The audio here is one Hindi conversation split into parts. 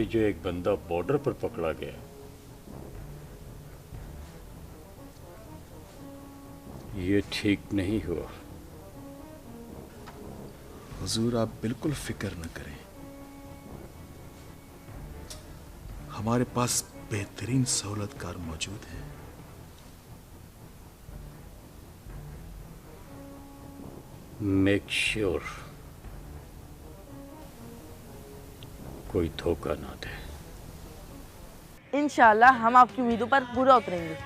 जो एक बंदा बॉर्डर पर पकड़ा गया, ये ठीक नहीं हुआ। हुजूर, आप बिल्कुल फिक्र न करें, हमारे पास बेहतरीन सहूलतकार मौजूद हैं। मेक श्योर कोई धोखा ना दे। इंशाल्लाह हम आपकी उम्मीदों पर पूरा उतरेंगे।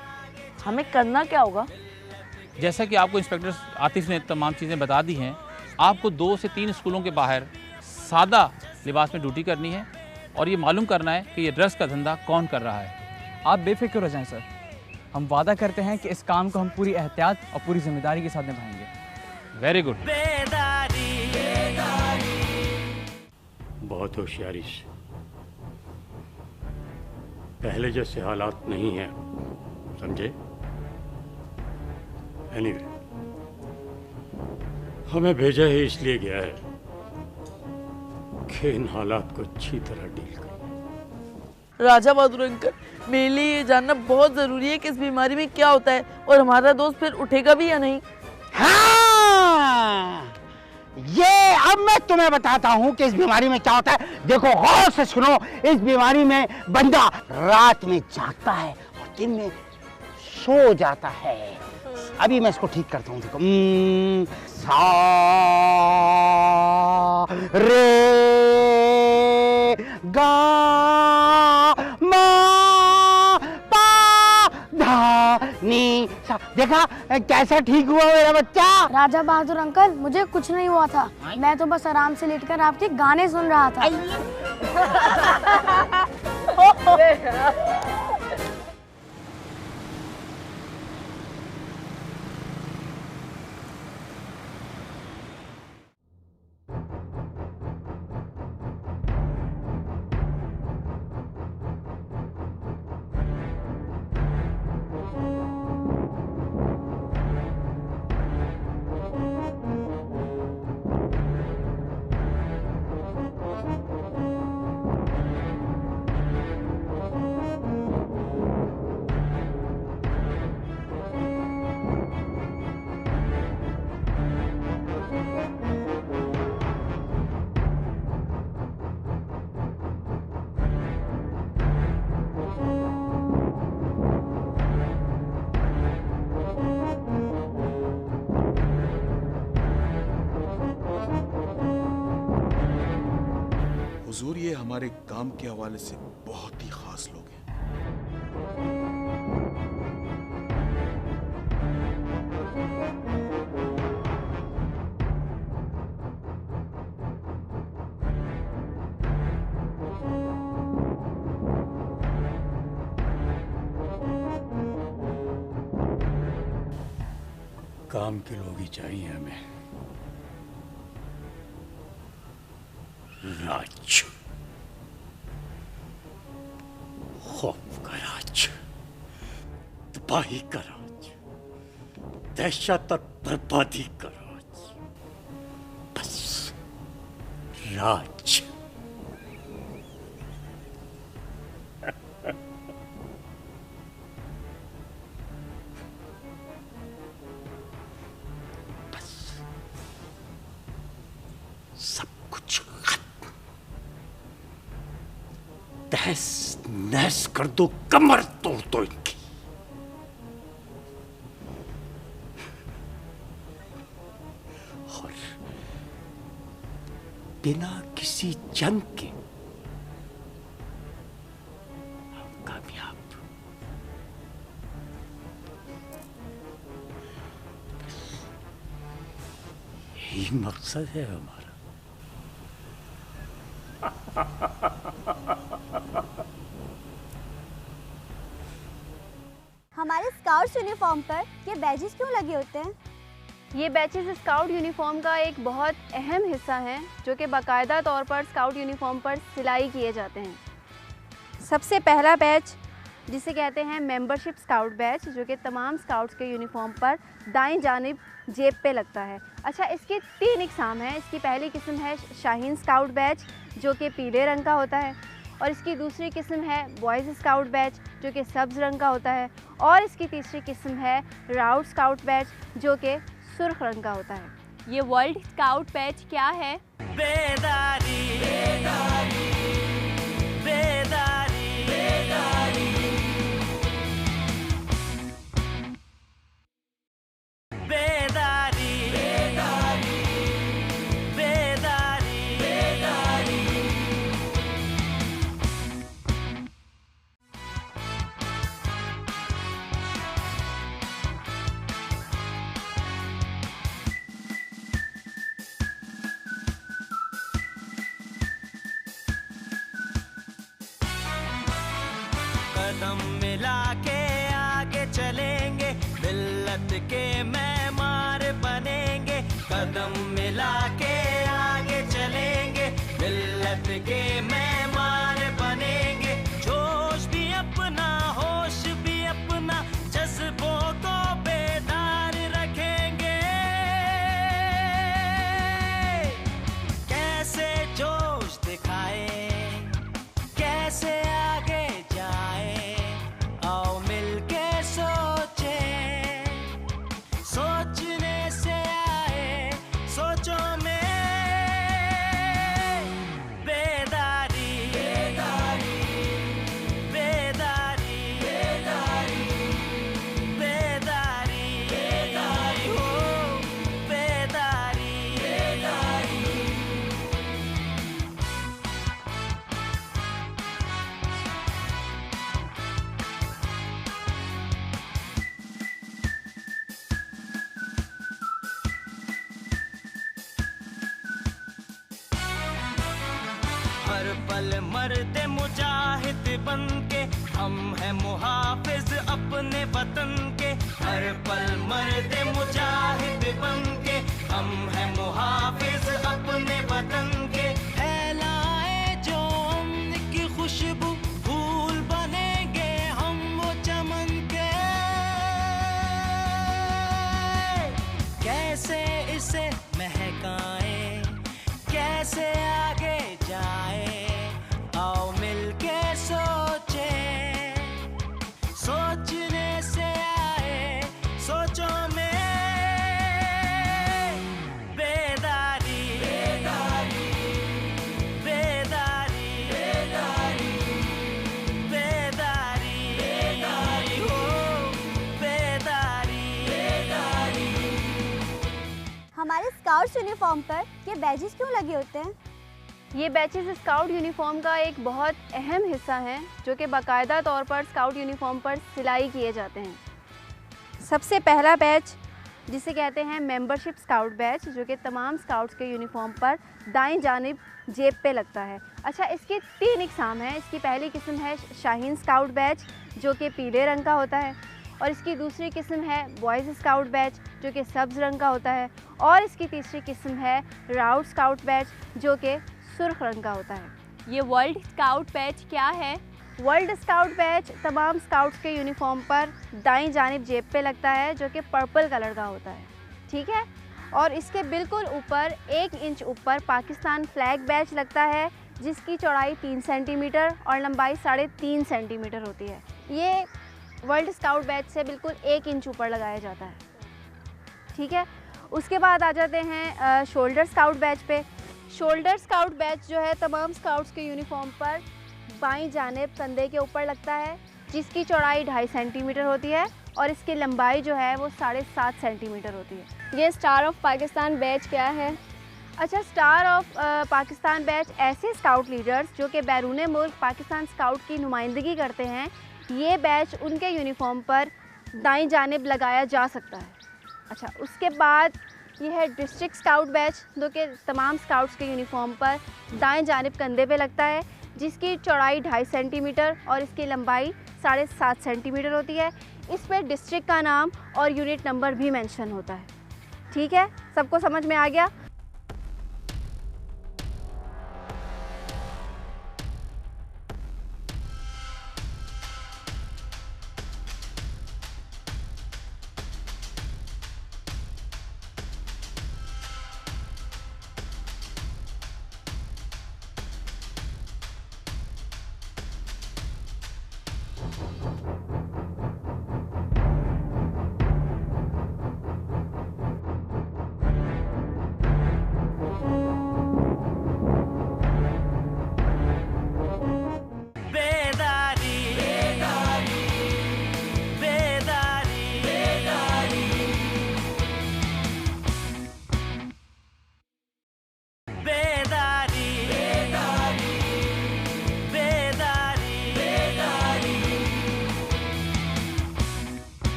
हमें करना क्या होगा? जैसा कि आपको इंस्पेक्टर आतिफ ने तमाम चीज़ें बता दी हैं, आपको 2 से 3 स्कूलों के बाहर सादा लिबास में ड्यूटी करनी है और ये मालूम करना है कि ये ड्रग्स का धंधा कौन कर रहा है। आप बेफिक्र हो जाएं सर, हम वादा करते हैं कि इस काम को हम पूरी एहतियात और पूरी जिम्मेदारी के साथ निभाएंगे। Very good. बहुत होशियारी से। पहले जैसे हालात नहीं हैं, समझे? एनीवे, हमें भेजा ही इसलिए गया है कि इन हालात को अच्छी तरह डील करें। राजा बहादुर अंकल, मेरे लिए ये जानना बहुत जरूरी है कि इस बीमारी में क्या होता है और हमारा दोस्त फिर उठेगा भी या नहीं। हाँ, ये अब मैं तुम्हें बताता हूँ कि इस बीमारी में क्या होता है। देखो, गौर से सुनो। इस बीमारी में बंदा रात में जागता है और दिन में सो जाता है। अभी मैं इसको ठीक करता हूँ। देखो, सा रे गा मा पा धा नी सा। देखा कैसा ठीक हुआ मेरा बच्चा? राजा बहादुर अंकल, मुझे कुछ नहीं हुआ था। मैं तो बस आराम से लेटकर आपके गाने सुन रहा था। हुजूर, ये हमारे काम के हवाले से बहुत ही खास लोग हैं। काम के लोग ही चाहिए हमें। राज, खौफ का राज, तबाही का राज, दहशत और बर्बादी का राज, बस राज। बस सब कुछ तहस नहस कर दो, कमर तोड़ दो इनकी। और बिना किसी जंग के हम कामयाब। यही मकसद है हमारा। हमारे स्काउट्स यूनिफॉर्म पर ये बैजेस क्यों लगे होते हैं? ये बैचेस स्काउट यूनिफॉर्म का एक बहुत अहम हिस्सा हैं, जो कि बाकायदा तौर पर स्काउट यूनिफॉर्म पर सिलाई किए जाते हैं। सबसे पहला बैच जिसे कहते हैं मेंबरशिप स्काउट बैच, जो कि तमाम स्काउट्स के यूनिफॉर्म पर दाईं जानिब जेब पे लगता है। अच्छा, इसके 3 इकसाम हैं। इसकी पहली किस्म है शाहीन स्काउट बैच, जो कि पीले रंग का होता है, और इसकी दूसरी किस्म है बॉयज़ स्काउट बैच जो कि सब्ज़ रंग का होता है, और इसकी तीसरी किस्म है राउट स्काउट बैच जो कि सुर्ख रंग का होता है। ये वर्ल्ड स्काउट बैच क्या है? बेदारी बेदारी बेदारी बेदारी बेदारी बेदारी बेदारी बेदारी कदम मिला के आगे चलेंगे, मिल्लत के मेहमान बनेंगे। कदम मिला के आगे चलेंगे, मिल्लत के मेहमान बनेंगे। जोश भी अपना, होश भी अपना, जज्बों को बेदार रखेंगे। कैसे जोश दिखाए, कैसे आगे जाए, आओ मिलके सोचे, सोचने से आए सोचो में बेदारी बेदारी बेदारी बेदारी बेदारी बेदारी हो बेदारी बेदारी। हर पल मरते मुजाहिद बन के, हम हैं मुहाफिज अपने वतन के। हर पल मरते मुजाहिद बन के, हम हैं मुहाफिज अपने वतन के। फैलाए जो अमन की खुशबू, फूल बनेंगे हम वो चमन के। कैसे इसे महकाए, कैसे आगे जाए, आओ मिलके सोचे, सोचने से आए सोचो में बेदारी बेदारी बेदारी बेदारी बेदारी बेदारी हो बेदारी बेदारी। हमारे स्काउट्स यूनिफॉर्म पर ये बैजेस क्यों लगे होते हैं? ये बैचेस स्काउट यूनिफॉर्म का एक बहुत अहम हिस्सा हैं जो कि बाकायदा तौर पर स्काउट यूनिफॉर्म पर सिलाई किए जाते हैं। सबसे पहला बैच जिसे कहते हैं मेंबरशिप स्काउट बैच, जो कि तमाम स्काउट्स के यूनिफॉर्म पर दाईं जानिब जेब पे लगता है। अच्छा, इसके 3 इकसाम हैं। इसकी पहली किस्म है शाहीन स्काउट बैच जो कि पीले रंग का होता है, और इसकी दूसरी किस्म है बॉयज़ स्काउट बैच जो कि सब्ज़ रंग का होता है, और इसकी तीसरी किस्म है राउट स्काउट बैच जो कि सुर्ख रंग का होता है। ये वर्ल्ड स्काउट बैच क्या है? वर्ल्ड स्काउट बैच तमाम स्काउट्स के यूनिफॉर्म पर दाईं जानिब जेब पे लगता है जो कि पर्पल कलर का होता है, ठीक है। और इसके बिल्कुल ऊपर 1 इंच ऊपर पाकिस्तान फ्लैग बैच लगता है जिसकी चौड़ाई 3 सेंटीमीटर और लंबाई 3.5 सेंटीमीटर होती है। ये वर्ल्ड स्काउट बैच से बिल्कुल 1 इंच ऊपर लगाया जाता है, ठीक है। उसके बाद आ जाते हैं शोल्डर स्काउट बैच पे। शोल्डर स्काउट बैच जो है तमाम स्काउट्स के यूनिफॉर्म पर बाईं जानिब कंधे के ऊपर लगता है जिसकी चौड़ाई 2.5 सेंटीमीटर होती है और इसकी लंबाई जो है वो 7.5 सेंटीमीटर होती है। ये स्टार ऑफ पाकिस्तान बैच क्या है? अच्छा, स्टार ऑफ पाकिस्तान बैच ऐसे स्काउट लीडर्स जो कि बैरून मुल्क पाकिस्तान स्काउट की नुमाइंदगी करते हैं, ये बैच उनके यूनिफॉर्म पर दाईं जानिब लगाया जा सकता है। अच्छा, उसके बाद ये है डिस्ट्रिक्ट स्काउट बैच जो कि तमाम स्काउट्स के यूनिफॉर्म पर दाएं जानिब कंधे पे लगता है जिसकी चौड़ाई 2.5 सेंटीमीटर और इसकी लंबाई 7.5 सेंटीमीटर होती है। इस पर डिस्ट्रिक्ट का नाम और यूनिट नंबर भी मेंशन होता है, ठीक है। सबको समझ में आ गया?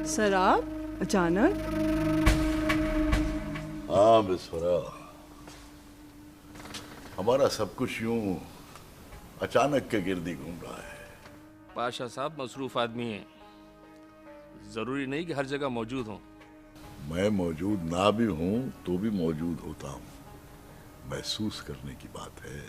सर आप अचानक? हाँ बिस्वरा, हमारा सब कुछ यूं अचानक के गिर्द ही घूम रहा है। पाशा साहब मसरूफ आदमी हैं, जरूरी नहीं कि हर जगह मौजूद हों। मैं मौजूद ना भी हूं तो भी मौजूद होता हूं, महसूस करने की बात है।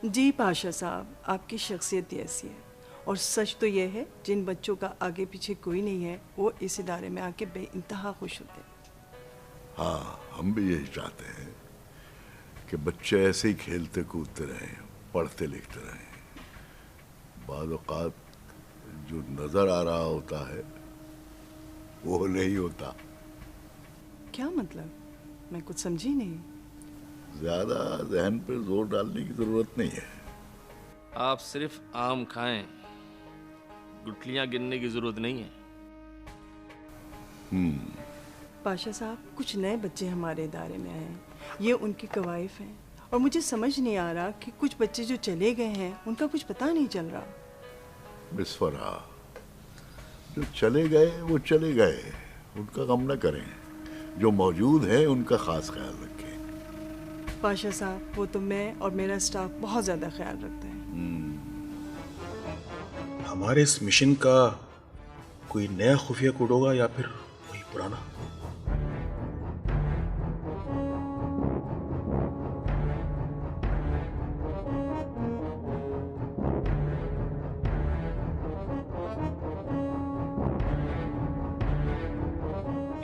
जी पाशा साहब, आपकी शख्सियत ही ऐसी है। और सच तो यह है, जिन बच्चों का आगे पीछे कोई नहीं है वो इस इदारे में आके बेइंतहा खुश होते हैं। हाँ, हम भी यही चाहते हैं कि बच्चे ऐसे ही खेलते कूदते रहें, पढ़ते लिखते रहें। बाद औक़ात जो नजर आ रहा होता है वो नहीं होता। क्या मतलब? मैं कुछ समझी नहीं। ज्यादा जहन पर जोर डालने की जरूरत नहीं है। आप सिर्फ आम खाएं, गुठलियां गिनने की जरूरत नहीं है। पाशा साहब, कुछ नए बच्चे हमारे इदारे में आए हैं, ये उनकी कवाइफ हैं और मुझे समझ नहीं आ रहा कि कुछ बच्चे जो चले गए हैं उनका कुछ पता नहीं चल रहा। बिस्वरा, जो चले गए वो चले गए, उनका गम न करें। जो मौजूद है उनका खास ख्याल रखें। पाशा साहब, वो तो मैं और मेरा स्टाफ बहुत ज्यादा ख्याल रखता है। हमारे इस मिशन का कोई नया खुफिया कोड होगा या फिर वही पुराना?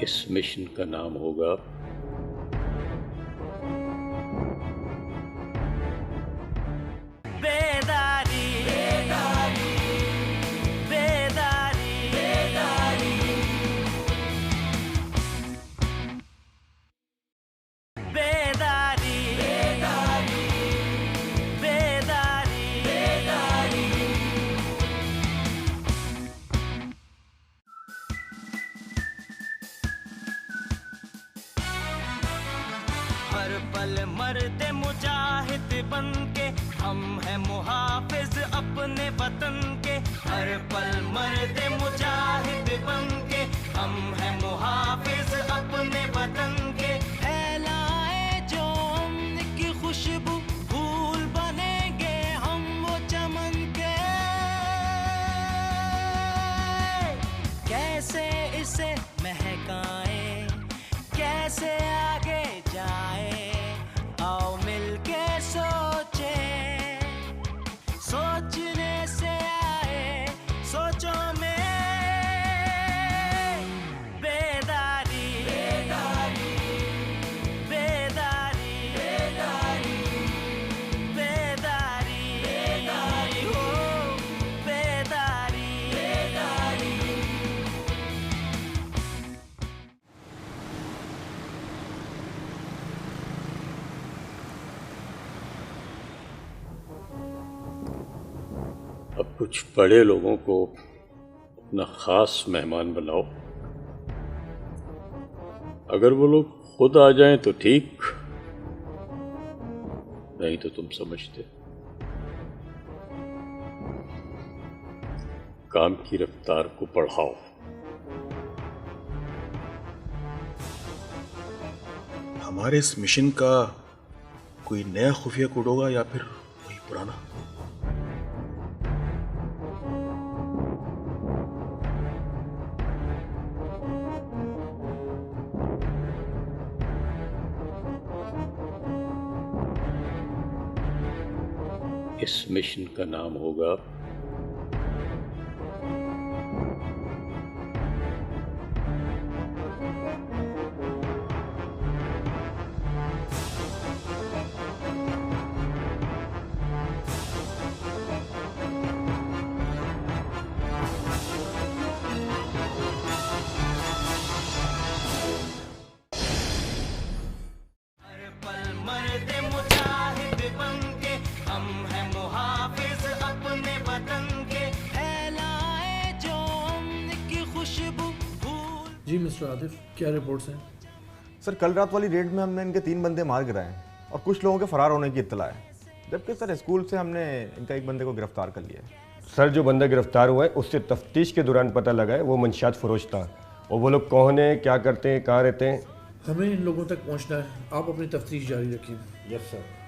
इस मिशन का नाम होगा बेदारी। बेदारी, बेदारी, बेदारी, बेदारी, बेदारी, बेदारी, बेदारी। हर पल मरते मुजाहिद बनके हम हैं मुहाफिज अपने वतन के। हर पल मरते मुजाहिद बनके हम हैं मुहाफिज अपने वतन के। फैलाए जो अमन की खुशबू, फूल बनेंगे हम वो चमन के। कैसे इसे महकाएं, कैसे आगे जाए, आओ मिलके सोचे। सोचने से आए सोचो में बेदारी। बेदारी, बेदारी, बेदारी, बेदारी, बेदारी, हो बेदारी, बेदारी। अब कुछ बड़े लोगों को अपना खास मेहमान बनाओ। अगर वो लोग खुद आ जाएं तो ठीक, नहीं तो तुम समझते काम की रफ्तार को बढ़ाओ। हमारे इस मिशन का कोई नया खुफिया कोड होगा या फिर वही पुराना? इस मिशन का नाम होगा मरते मुजाहिद बनके हम हैं मुहाफिज अपने वतन के। फैलाए जो अमन की खुशबू, फूल। जी मिस्टर आतिफ, क्या रिपोर्ट्स हैं? सर, कल रात वाली रेड में हमने इनके 3 बंदे मार गिराए हैं और कुछ लोगों के फरार होने की इत्तला है। जबकि सर स्कूल से हमने इनका एक बंदे को गिरफ्तार कर लिया है। सर जो बंदा गिरफ्तार हुआ है उससे तफ्तीश के दौरान पता लगा है वो मंशियात फरोश था। और वो लोग कौन है, क्या करते हैं, कहाँ रहते हैं? हमें इन लोगों तक पहुंचना है। आप अपनी तफ्तीश जारी रखिए। Yes sir.